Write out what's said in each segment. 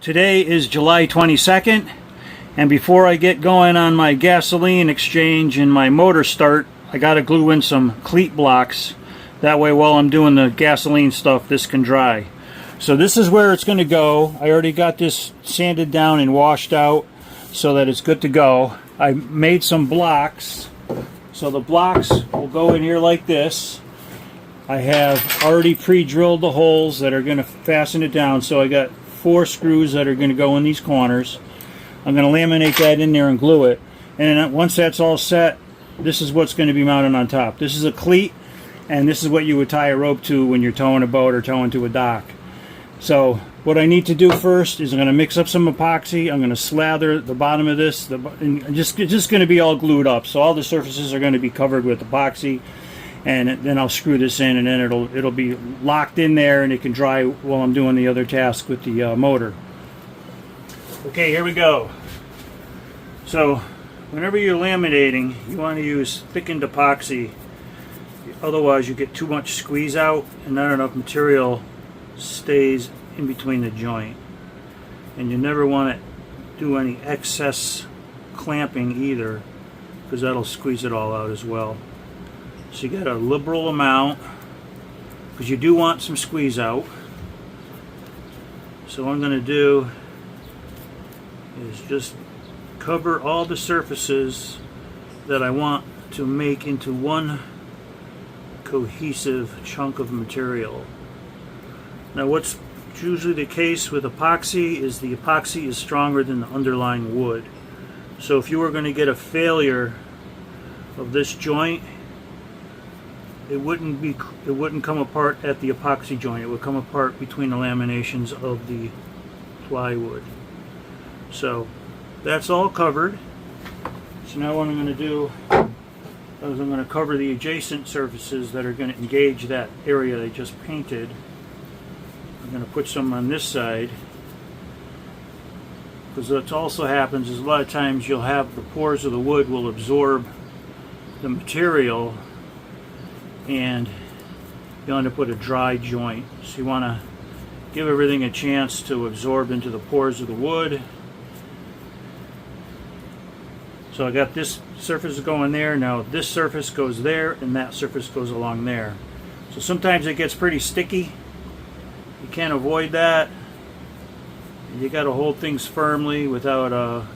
Today is July 22nd, and before I get going on my gasoline exchange and my motor start, I gotta glue in some cleat blocks. That way while I'm doing the gasoline stuff, this can dry. So this is where it's going to go. I already got this sanded down and washed out so that it's good to go. I made some blocks. So the blocks will go in here like this. I have already pre-drilled the holes that are going to fasten it down. So I got 4 screws that are going to go in these corners. I'm going to laminate that in there and glue it. And then once that's all set, this is what's going to be mounted on top. This is a cleat, and this is what you would tie a rope to when you're towing a boat or towing to a dock. So what I need to do first is I'm going to mix up some epoxy. I'm going to slather the bottom of this, and just going to be all glued up. So all the surfaces are going to be covered with epoxy, and then I'll screw this in, and then it'll be locked in there, and it can dry while I'm doing the other task with the motor. Okay, here we go. So whenever you're laminating, you want to use thickened epoxy. Otherwise you get too much squeeze out and not enough material stays in between the joint, and you never want to do any excess clamping either, because that'll squeeze it all out as well. So you get a liberal amount, because you do want some squeeze out. So what I'm going to do is just cover all the surfaces that I want to make into one cohesive chunk of material. Now what's usually the case with epoxy is the epoxy is stronger than the underlying wood. So if you were going to get a failure of this joint, it wouldn't come apart at the epoxy joint. It would come apart between the laminations of the plywood. So that's all covered. So now what I'm going to do is I'm going to cover the adjacent surfaces that are going to engage that area they just painted. I'm going to put some on this side, because what also happens is a lot of times you'll have the pores of the wood will absorb the material, and you'll end up with a dry joint. So you want to give everything a chance to absorb into the pores of the wood. So I got this surface going there. Now this surface goes there, and that surface goes along there. So sometimes it gets pretty sticky. You can't avoid that. You got to hold things firmly without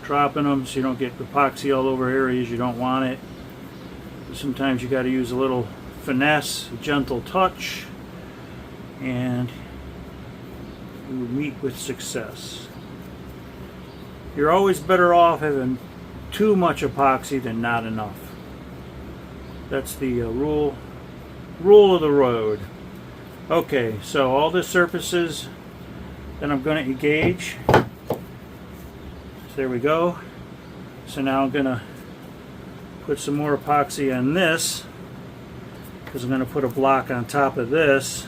dropping them, so you don't get epoxy all over areas you don't want it. Sometimes you got to use a little finesse, a gentle touch, and you meet with success. You're always better off having too much epoxy than not enough. That's the rule of the road. Okay, so all the surfaces that I'm going to engage. So there we go. So now I'm going to put some more epoxy on this, because I'm going to put a block on top of this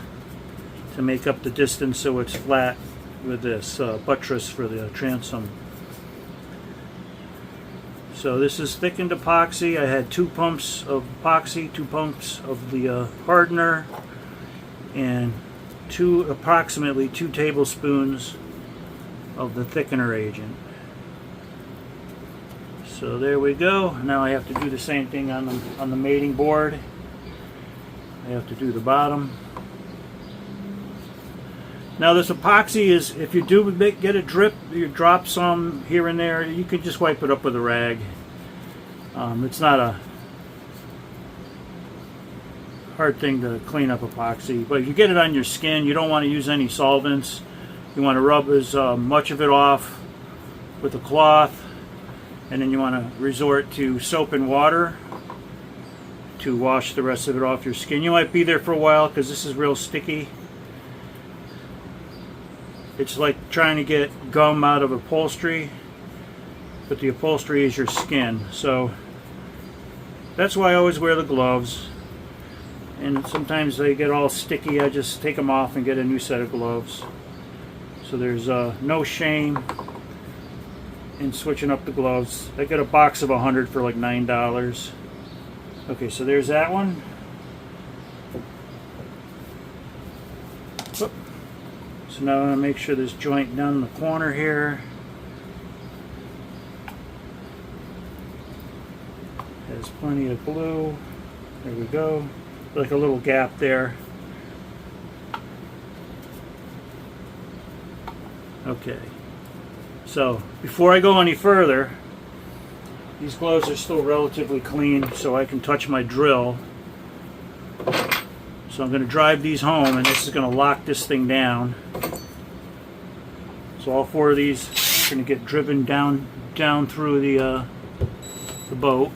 to make up the distance so it's flat with this buttress for the transom. So this is thickened epoxy. I had 2 pumps of epoxy, 2 pumps of the hardener, and approximately 2 tablespoons of the thickener agent. So there we go. Now I have to do the same thing on the mating board. I have to do the bottom. Now this epoxy is, if you do get a drip, you drop some here and there, you can just wipe it up with a rag. It's not a hard thing to clean up epoxy, but if you get it on your skin, you don't want to use any solvents. You want to rub as much of it off with a cloth, and then you want to resort to soap and water to wash the rest of it off your skin. You might be there for a while because this is real sticky. It's like trying to get gum out of upholstery, but the upholstery is your skin. So that's why I always wear the gloves. And sometimes they get all sticky. I just take them off and get a new set of gloves. So there's no shame in switching up the gloves. I got a box of 100 for like $9. Okay, so there's that one. So now I'm going to make sure this joint down in the corner here has plenty of glue. There we go. Like a little gap there. Okay. So before I go any further, these gloves are still relatively clean, so I can touch my drill. So I'm going to drive these home, and this is going to lock this thing down. So all four of these are going to get driven down through the boat.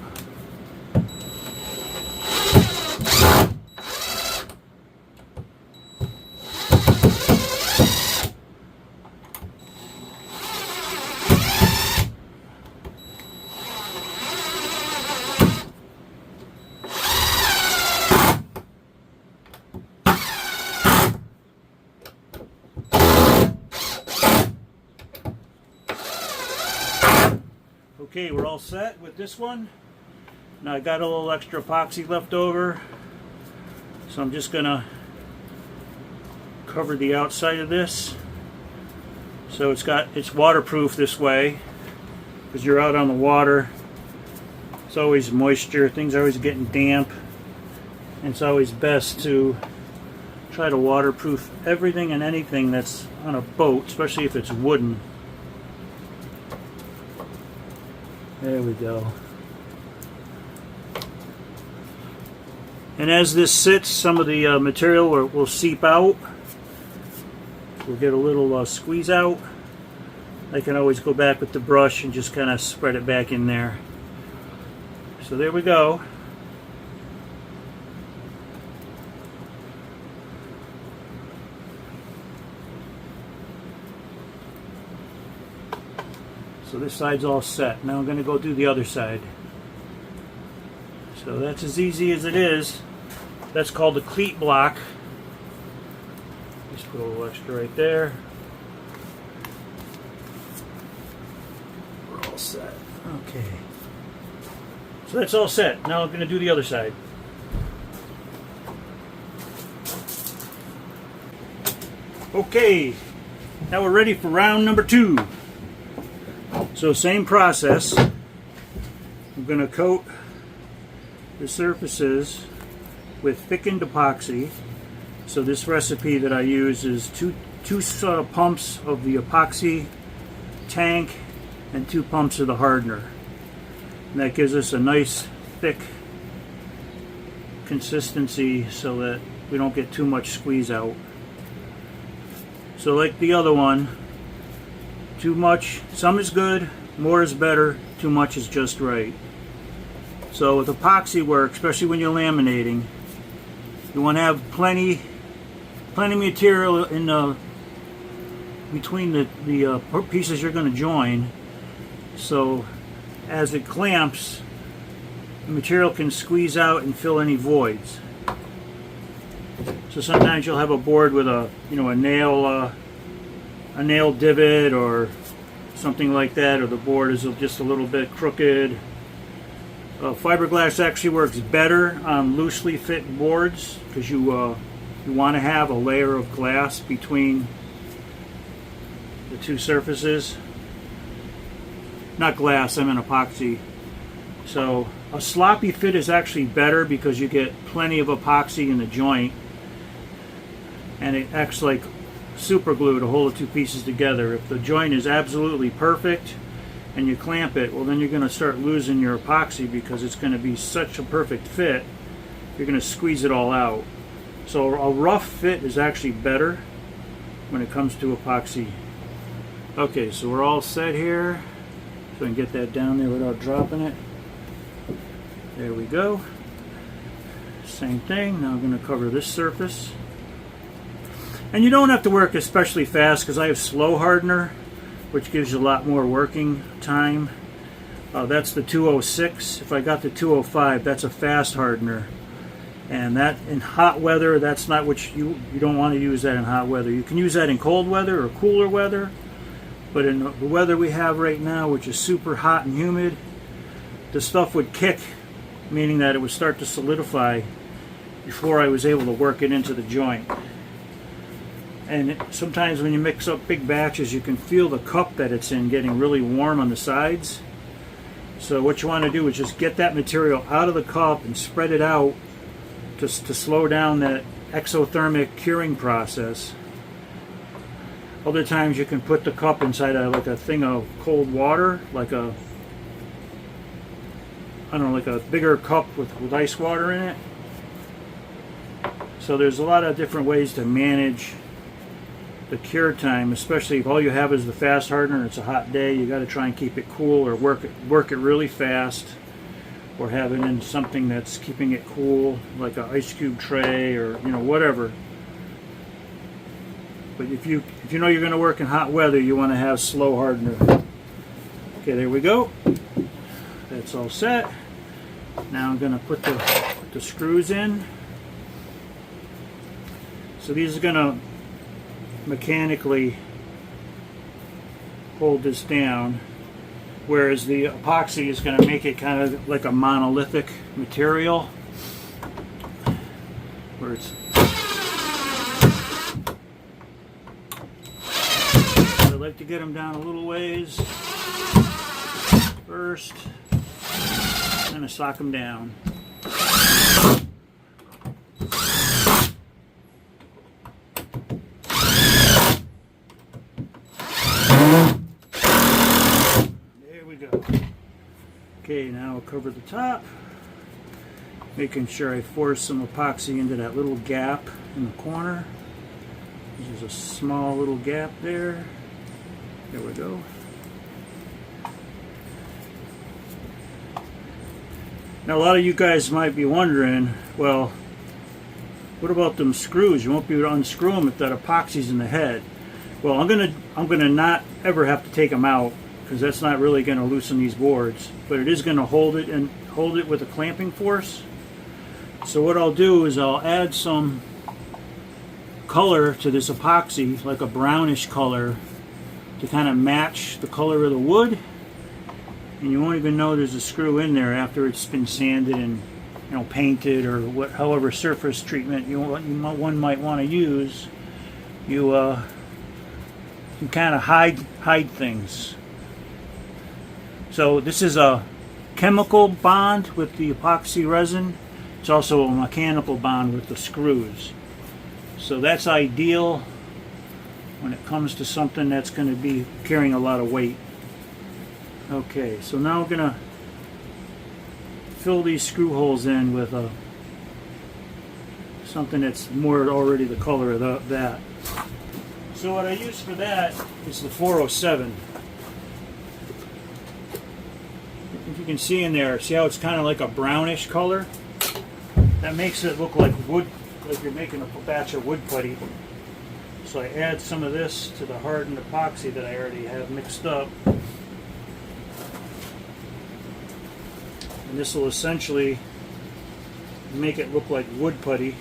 Okay, we're all set with this one. Now I got a little extra epoxy left over, so I'm just gonna cover the outside of this. So it's waterproof this way, because you're out on the water. It's always moisture, things are always getting damp, and it's always best to try to waterproof everything and anything that's on a boat, especially if it's wooden. There we go. And as this sits, some of the material will seep out. We'll get a little squeeze out. I can always go back with the brush and just kind of spread it back in there. So there we go. So this side's all set. Now I'm going to go do the other side. So that's as easy as it is. That's called a cleat block. Just put a little extra right there. We're all set. Okay. So that's all set. Now I'm going to do the other side. Okay. Now we're ready for round number 2. So same process. I'm going to coat the surfaces with thickened epoxy. So this recipe that I use is two pumps of the epoxy tank and 2 pumps of the hardener. And that gives us a nice thick consistency so that we don't get too much squeeze out. So like the other one, too much, some is good, more is better, too much is just right. So with epoxy work, especially when you're laminating, you want to have plenty material in between the pieces you're going to join, so as it clamps, the material can squeeze out and fill any voids. So sometimes you'll have a board with a nail divot or something like that, or the board is just a little bit crooked. Fiberglass actually works better on loosely fit boards because you want to have a layer of glass between the two surfaces. Not glass, I mean epoxy. So a sloppy fit is actually better because you get plenty of epoxy in the joint, and it acts like super glue to hold the two pieces together. If the joint is absolutely perfect and you clamp it, well then you're going to start losing your epoxy because it's going to be such a perfect fit. You're going to squeeze it all out. So a rough fit is actually better when it comes to epoxy. Okay, so we're all set here. So I can get that down there without dropping it. There we go. Same thing. Now I'm going to cover this surface. And you don't have to work especially fast because I have slow hardener, which gives you a lot more working time. That's the 206. If I got the 205, that's a fast hardener. And that in hot weather, that's not what you don't want to use that in hot weather. You can use that in cold weather or cooler weather. But in the weather we have right now, which is super hot and humid, the stuff would kick, meaning that it would start to solidify before I was able to work it into the joint. And sometimes when you mix up big batches, you can feel the cup that it's in getting really warm on the sides. So what you want to do is just get that material out of the cup and spread it out just to slow down that exothermic curing process. Other times you can put the cup inside like a thing of cold water, like a, I don't know, like a bigger cup with ice water in it. So there's a lot of different ways to manage the cure time, especially if all you have is the fast hardener and it's a hot day. You got to try and keep it cool, or work it really fast, or have it in something that's keeping it cool, like an ice cube tray, or whatever. But if you know you're going to work in hot weather, you want to have slow hardener. Okay, there we go. That's all set. Now I'm going to put the screws in. So these are going to mechanically hold this down, whereas the epoxy is going to make it kind of like a monolithic material, where it's, I like to get them down a little ways first, and I sock them down. Okay, now I'll cover the top, making sure I force some epoxy into that little gap in the corner. There's a small little gap there. There we go. Now a lot of you guys might be wondering, well, what about them screws? You won't be able to unscrew them if that epoxy's in the head. Well, I'm gonna not ever have to take them out, because that's not really going to loosen these boards, but it is going to hold it with a clamping force. So what I'll do is I'll add some color to this epoxy, like a brownish color, to kind of match the color of the wood, and you won't even know there's a screw in there after it's been sanded and painted, or however surface treatment one might want to use. You can kind of hide things. So this is a chemical bond with the epoxy resin. It's also a mechanical bond with the screws. So that's ideal when it comes to something that's going to be carrying a lot of weight. Okay, so now we're going to fill these screw holes in with something that's more already the color of that. So what I use for that is the 407. If you can see in there, see how it's kind of like a brownish color? That makes it look like wood, like you're making a batch of wood putty. So I add some of this to the hardened epoxy that I already have mixed up. And this will essentially make it look like wood putty.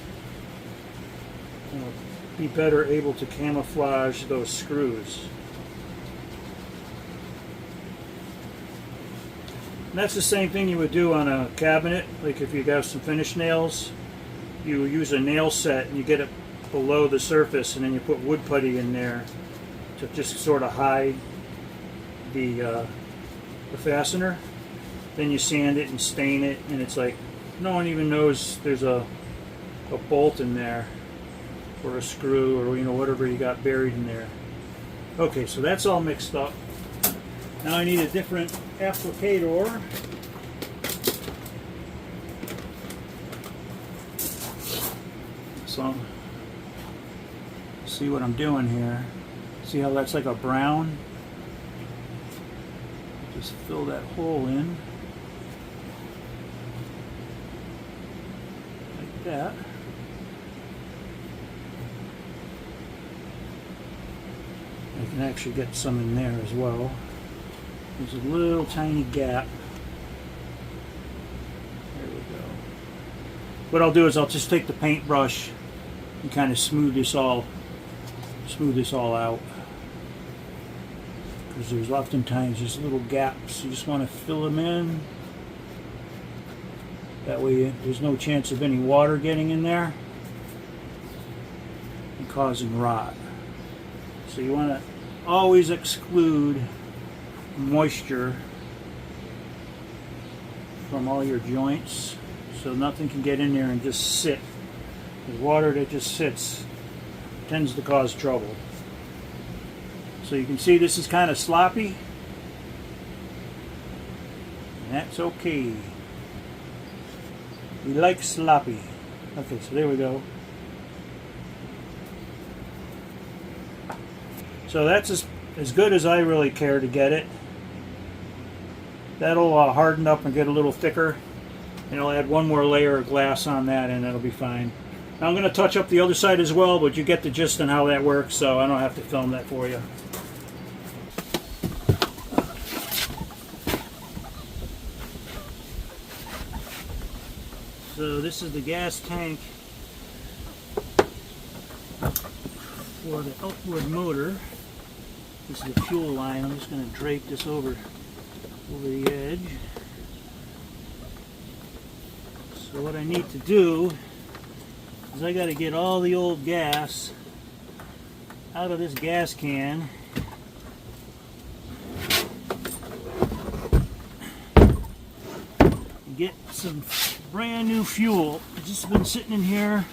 And it'll be better able to camouflage those screws. And that's the same thing you would do on a cabinet. Like if you got some finish nails, you use a nail set and you get it below the surface, and then you put wood putty in there to just sort of hide the fastener. Then you sand it and stain it, and it's like no one even knows there's a bolt in there, or a screw, or whatever you got buried in there. Okay, so that's all mixed up. Now I need a different applicator. So see what I'm doing here. See how that's like a brown? Just fill that hole in like that. I can actually get some in there as well. There's a little tiny gap. There we go. What I'll do is I'll just take the paintbrush and kind of smooth this all out. Because there's oftentimes just little gaps. You just want to fill them in. That way there's no chance of any water getting in there and causing rot. So you want to always exclude moisture from all your joints so nothing can get in there and just sit. The water that just sits tends to cause trouble. So you can see this is kind of sloppy. That's okay. We like sloppy. Okay, so there we go. So that's as good as I really care to get it. That'll harden up and get a little thicker. And I'll add one more layer of glass on that and that'll be fine. Now I'm going to touch up the other side as well, but you get the gist on how that works, so I don't have to film that for you. So this is the gas tank for the outboard motor. This is the fuel line. I'm just going to drape this over the edge. So what I need to do is I got to get all the old gas out of this gas can. And get some brand new fuel. It's just been sitting in here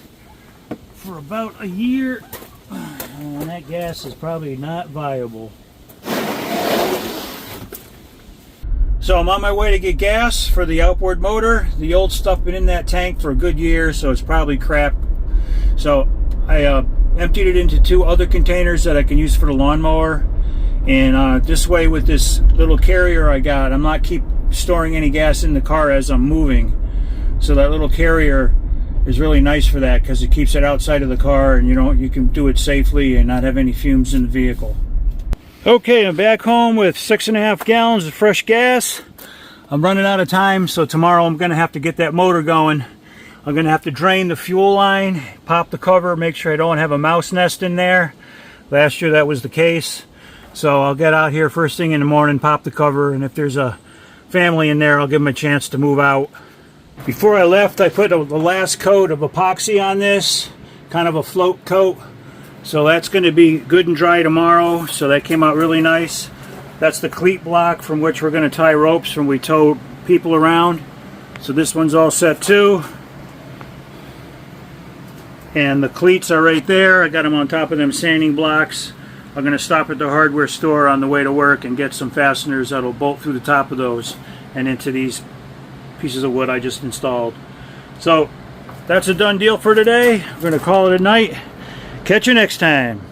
for about a year. And that gas is probably not viable. So I'm on my way to get gas for the outboard motor. The old stuff been in that tank for a good year, so it's probably crap. So I emptied it into 2 other containers that I can use for the lawnmower. And this way, with this little carrier I got, I'm not keep storing any gas in the car as I'm moving. So that little carrier is really nice for that because it keeps it outside of the car, and you can do it safely and not have any fumes in the vehicle. Okay, I'm back home with 6.5 gallons of fresh gas. I'm running out of time, so tomorrow I'm going to have to get that motor going. I'm going to have to drain the fuel line, pop the cover, make sure I don't have a mouse nest in there. Last year that was the case. So I'll get out here first thing in the morning, pop the cover, and if there's a family in there, I'll give them a chance to move out. Before I left, I put the last coat of epoxy on this, kind of a float coat. So that's going to be good and dry tomorrow. So that came out really nice. That's the cleat block from which we're going to tie ropes when we tow people around. So this one's all set too. And the cleats are right there. I got them on top of them sanding blocks. I'm going to stop at the hardware store on the way to work and get some fasteners that'll bolt through the top of those and into these pieces of wood I just installed. So that's a done deal for today. I'm going to call it a night. Catch you next time.